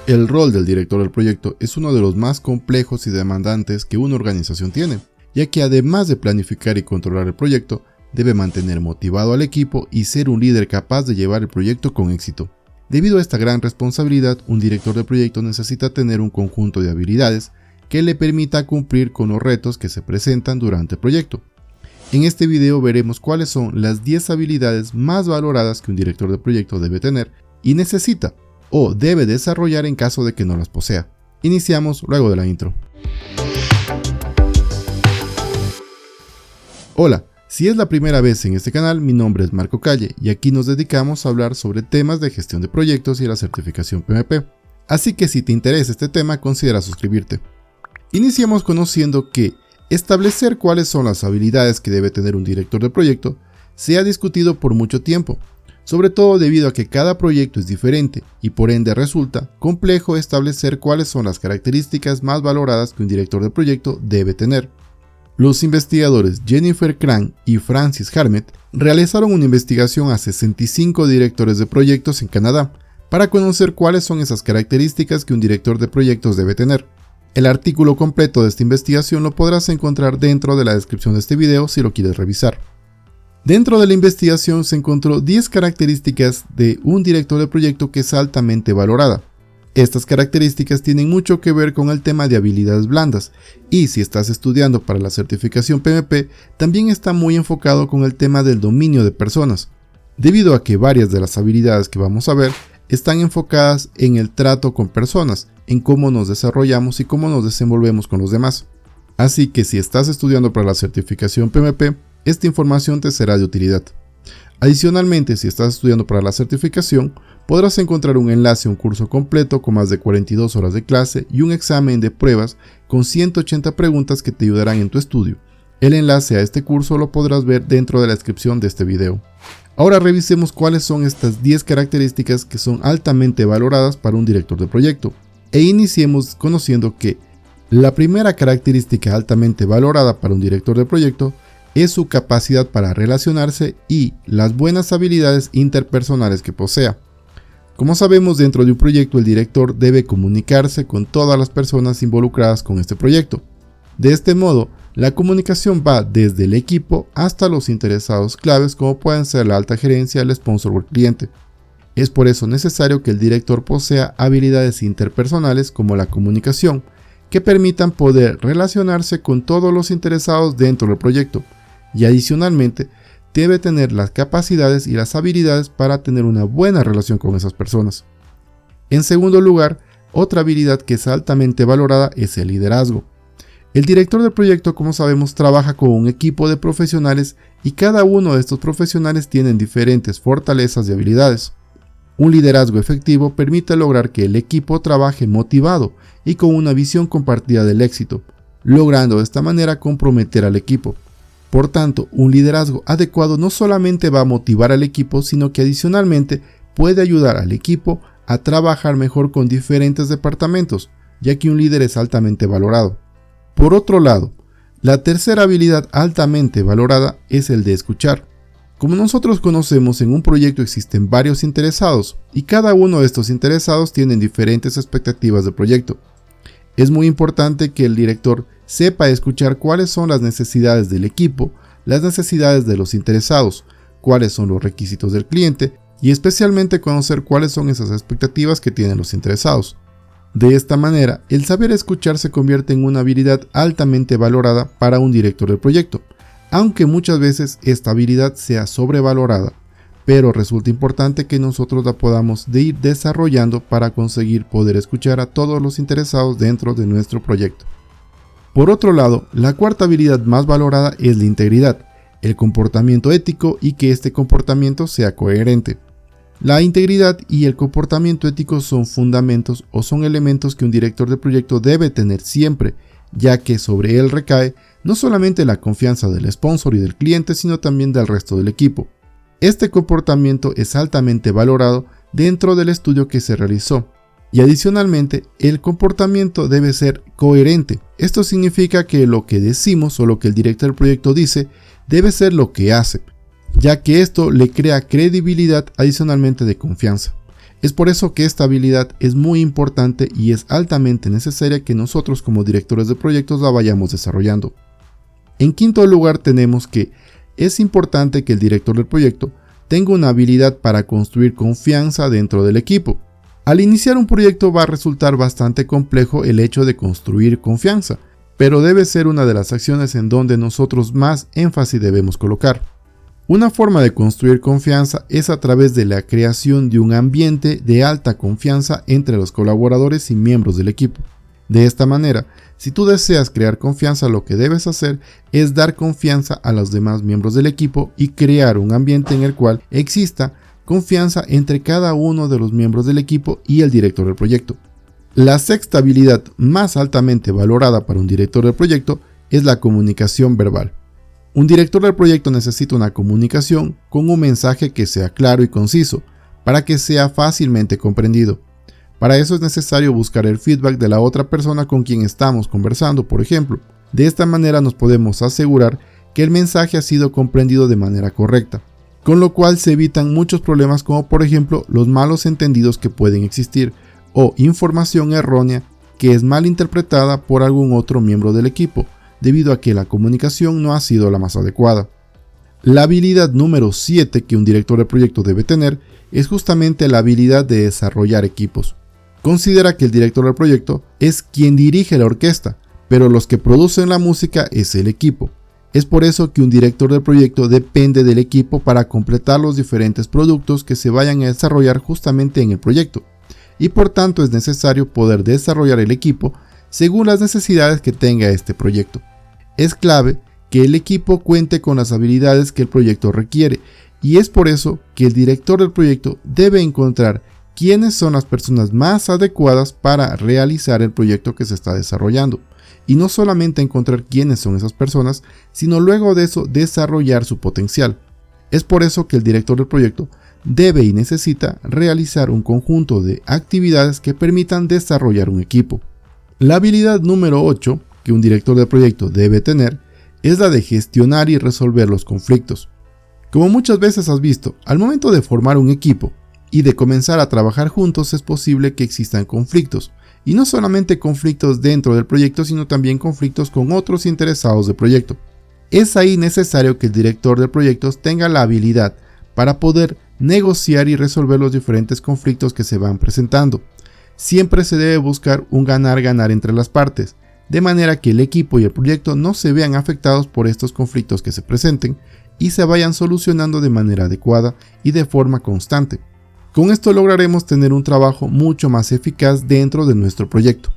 El rol del director del proyecto es uno de los más complejos y demandantes que una organización tiene, ya que además de planificar y controlar el proyecto, debe mantener motivado al equipo y ser un líder capaz de llevar el proyecto con éxito. Debido a esta gran responsabilidad, un director de proyecto necesita tener un conjunto de habilidades que le permita cumplir con los retos que se presentan durante el proyecto. En este video veremos cuáles son las 10 habilidades más valoradas que un director de proyecto debe tener y necesita o debe desarrollar en caso de que no las posea. Iniciamos luego de la intro. Hola, si es la primera vez en este canal, mi nombre es Marco Calle y aquí nos dedicamos a hablar sobre temas de gestión de proyectos y la certificación PMP. Así que si te interesa este tema, considera suscribirte. Iniciamos conociendo que establecer cuáles son las habilidades que debe tener un director de proyecto se ha discutido por mucho tiempo, sobre todo debido a que cada proyecto es diferente y por ende resulta complejo establecer cuáles son las características más valoradas que un director de proyecto debe tener. Los investigadores Jennifer Cran y Francis Harmet realizaron una investigación a 65 directores de proyectos en Canadá para conocer cuáles son esas características que un director de proyectos debe tener. El artículo completo de esta investigación lo podrás encontrar dentro de la descripción de este video si lo quieres revisar. Dentro de la investigación se encontró 10 características de un director de proyecto que es altamente valorada. Estas características tienen mucho que ver con el tema de habilidades blandas y si estás estudiando para la certificación PMP también está muy enfocado con el tema del dominio de personas, debido a que varias de las habilidades que vamos a ver están enfocadas en el trato con personas, en cómo nos desarrollamos y cómo nos desenvolvemos con los demás. Así que si estás estudiando para la certificación PMP, esta información te será de utilidad. Adicionalmente, si estás estudiando para la certificación, podrás encontrar un enlace a un curso completo con más de 42 horas de clase y un examen de pruebas con 180 preguntas que te ayudarán en tu estudio. El enlace a este curso lo podrás ver dentro de la descripción de este video. Ahora revisemos cuáles son estas 10 características que son altamente valoradas para un director de proyecto. E iniciemos conociendo que la primera característica altamente valorada para un director de proyecto es su capacidad para relacionarse y las buenas habilidades interpersonales que posea. Como sabemos, dentro de un proyecto el director debe comunicarse con todas las personas involucradas con este proyecto. De este modo, la comunicación va desde el equipo hasta los interesados claves como pueden ser la alta gerencia, el sponsor o el cliente. Es por eso necesario que el director posea habilidades interpersonales como la comunicación, que permitan poder relacionarse con todos los interesados dentro del proyecto. Y adicionalmente, debe tener las capacidades y las habilidades para tener una buena relación con esas personas. En segundo lugar, otra habilidad que es altamente valorada es el liderazgo. El director de proyecto, como sabemos, trabaja con un equipo de profesionales y cada uno de estos profesionales tienen diferentes fortalezas y habilidades. Un liderazgo efectivo permite lograr que el equipo trabaje motivado y con una visión compartida del éxito, logrando de esta manera comprometer al equipo. Por tanto, un liderazgo adecuado no solamente va a motivar al equipo, sino que adicionalmente puede ayudar al equipo a trabajar mejor con diferentes departamentos, ya que un líder es altamente valorado. Por otro lado, la tercera habilidad altamente valorada es el de escuchar. Como nosotros conocemos, en un proyecto existen varios interesados y cada uno de estos interesados tienen diferentes expectativas del proyecto. Es muy importante que el director sepa escuchar cuáles son las necesidades del equipo, las necesidades de los interesados, cuáles son los requisitos del cliente y especialmente conocer cuáles son esas expectativas que tienen los interesados. De esta manera, el saber escuchar se convierte en una habilidad altamente valorada para un director del proyecto, aunque muchas veces esta habilidad sea sobrevalorada, pero resulta importante que nosotros la podamos ir desarrollando para conseguir poder escuchar a todos los interesados dentro de nuestro proyecto. Por otro lado, la cuarta habilidad más valorada es la integridad, el comportamiento ético y que este comportamiento sea coherente. La integridad y el comportamiento ético son fundamentos o son elementos que un director de proyecto debe tener siempre, ya que sobre él recae no solamente la confianza del sponsor y del cliente, sino también del resto del equipo. Este comportamiento es altamente valorado dentro del estudio que se realizó. Y adicionalmente, el comportamiento debe ser coherente. Esto significa que lo que decimos o lo que el director del proyecto dice debe ser lo que hace, ya que esto le crea credibilidad adicionalmente de confianza. Es por eso que esta habilidad es muy importante y es altamente necesaria que nosotros como directores de proyectos la vayamos desarrollando. En quinto lugar tenemos que es importante que el director del proyecto tenga una habilidad para construir confianza dentro del equipo. Al iniciar un proyecto va a resultar bastante complejo el hecho de construir confianza, pero debe ser una de las acciones en donde nosotros más énfasis debemos colocar. Una forma de construir confianza es a través de la creación de un ambiente de alta confianza entre los colaboradores y miembros del equipo. De esta manera, si tú deseas crear confianza, lo que debes hacer es dar confianza a los demás miembros del equipo y crear un ambiente en el cual exista confianza entre cada uno de los miembros del equipo y el director del proyecto. La sexta habilidad más altamente valorada para un director del proyecto es la comunicación verbal. Un director del proyecto necesita una comunicación con un mensaje que sea claro y conciso, para que sea fácilmente comprendido. Para eso es necesario buscar el feedback de la otra persona con quien estamos conversando, por ejemplo. De esta manera nos podemos asegurar que el mensaje ha sido comprendido de manera correcta, con lo cual se evitan muchos problemas como por ejemplo los malos entendidos que pueden existir o información errónea que es mal interpretada por algún otro miembro del equipo, debido a que la comunicación no ha sido la más adecuada. La habilidad número 7 que un director de proyecto debe tener es justamente la habilidad de desarrollar equipos. Considera que el director del proyecto es quien dirige la orquesta, pero los que producen la música es el equipo. Es por eso que un director del proyecto depende del equipo para completar los diferentes productos que se vayan a desarrollar justamente en el proyecto, y por tanto es necesario poder desarrollar el equipo según las necesidades que tenga este proyecto. Es clave que el equipo cuente con las habilidades que el proyecto requiere, y es por eso que el director del proyecto debe encontrar quiénes son las personas más adecuadas para realizar el proyecto que se está desarrollando. Y no solamente encontrar quiénes son esas personas, sino luego de eso desarrollar su potencial. Es por eso que el director del proyecto debe y necesita realizar un conjunto de actividades que permitan desarrollar un equipo. La habilidad número 8 que un director de proyecto debe tener es la de gestionar y resolver los conflictos. Como muchas veces has visto, al momento de formar un equipo y de comenzar a trabajar juntos es posible que existan conflictos, y no solamente conflictos dentro del proyecto, sino también conflictos con otros interesados del proyecto. Es ahí necesario que el director de proyectos tenga la habilidad para poder negociar y resolver los diferentes conflictos que se van presentando. Siempre se debe buscar un ganar-ganar entre las partes, de manera que el equipo y el proyecto no se vean afectados por estos conflictos que se presenten y se vayan solucionando de manera adecuada y de forma constante. Con esto lograremos tener un trabajo mucho más eficaz dentro de nuestro proyecto.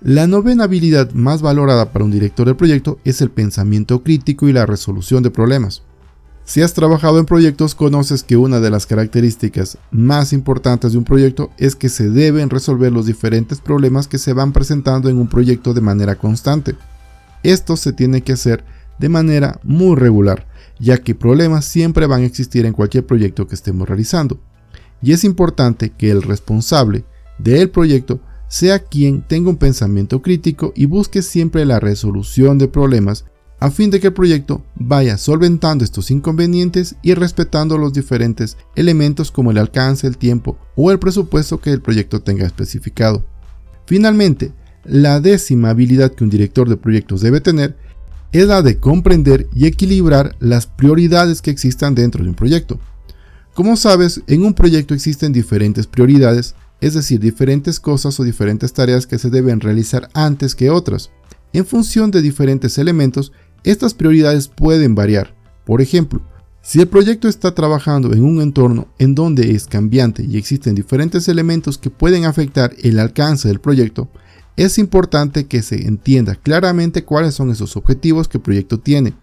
La novena habilidad más valorada para un director de proyecto es el pensamiento crítico y la resolución de problemas. Si has trabajado en proyectos, conoces que una de las características más importantes de un proyecto es que se deben resolver los diferentes problemas que se van presentando en un proyecto de manera constante. Esto se tiene que hacer de manera muy regular, ya que problemas siempre van a existir en cualquier proyecto que estemos realizando. Y es importante que el responsable del proyecto sea quien tenga un pensamiento crítico y busque siempre la resolución de problemas a fin de que el proyecto vaya solventando estos inconvenientes y respetando los diferentes elementos como el alcance, el tiempo o el presupuesto que el proyecto tenga especificado. Finalmente, la décima habilidad que un director de proyectos debe tener es la de comprender y equilibrar las prioridades que existan dentro de un proyecto. Como sabes, en un proyecto existen diferentes prioridades, es decir, diferentes cosas o diferentes tareas que se deben realizar antes que otras. En función de diferentes elementos, estas prioridades pueden variar. Por ejemplo, si el proyecto está trabajando en un entorno en donde es cambiante y existen diferentes elementos que pueden afectar el alcance del proyecto, es importante que se entienda claramente cuáles son esos objetivos que el proyecto tiene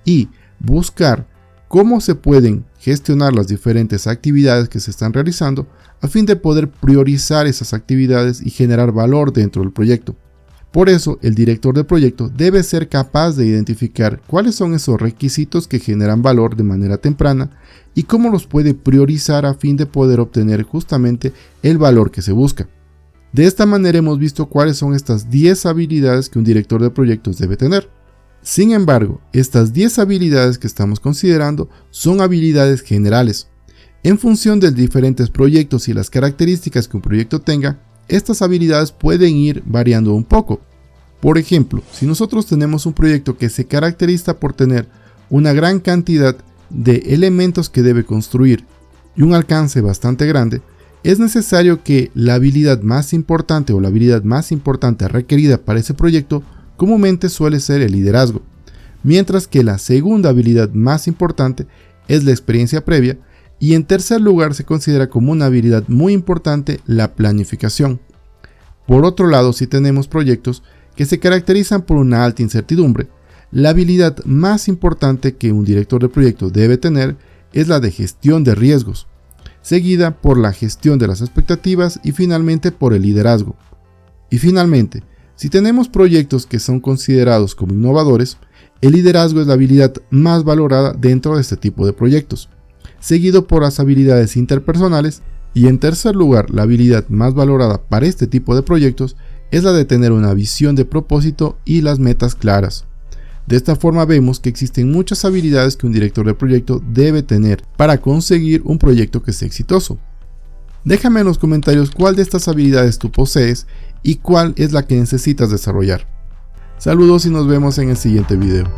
y buscar cómo se pueden gestionar las diferentes actividades que se están realizando a fin de poder priorizar esas actividades y generar valor dentro del proyecto. Por eso, el director del proyecto debe ser capaz de identificar cuáles son esos requisitos que generan valor de manera temprana y cómo los puede priorizar a fin de poder obtener justamente el valor que se busca. De esta manera hemos visto cuáles son estas 10 habilidades que un director de proyectos debe tener. Sin embargo, estas 10 habilidades que estamos considerando son habilidades generales. En función de diferentes proyectos y las características que un proyecto tenga, estas habilidades pueden ir variando un poco. Por ejemplo, si nosotros tenemos un proyecto que se caracteriza por tener una gran cantidad de elementos que debe construir y un alcance bastante grande, es necesario que la habilidad más importante o la habilidad más importante requerida para ese proyecto comúnmente suele ser el liderazgo, mientras que la segunda habilidad más importante es la experiencia previa y en tercer lugar se considera como una habilidad muy importante la planificación. Por otro lado, si tenemos proyectos que se caracterizan por una alta incertidumbre, la habilidad más importante que un director de proyecto debe tener es la de gestión de riesgos, seguida por la gestión de las expectativas y finalmente por el liderazgo. Y finalmente, si tenemos proyectos que son considerados como innovadores, el liderazgo es la habilidad más valorada dentro de este tipo de proyectos, seguido por las habilidades interpersonales y en tercer lugar, la habilidad más valorada para este tipo de proyectos es la de tener una visión de propósito y las metas claras. De esta forma vemos que existen muchas habilidades que un director de proyecto debe tener para conseguir un proyecto que sea exitoso. Déjame en los comentarios cuál de estas habilidades tú posees y cuál es la que necesitas desarrollar. Saludos y nos vemos en el siguiente video.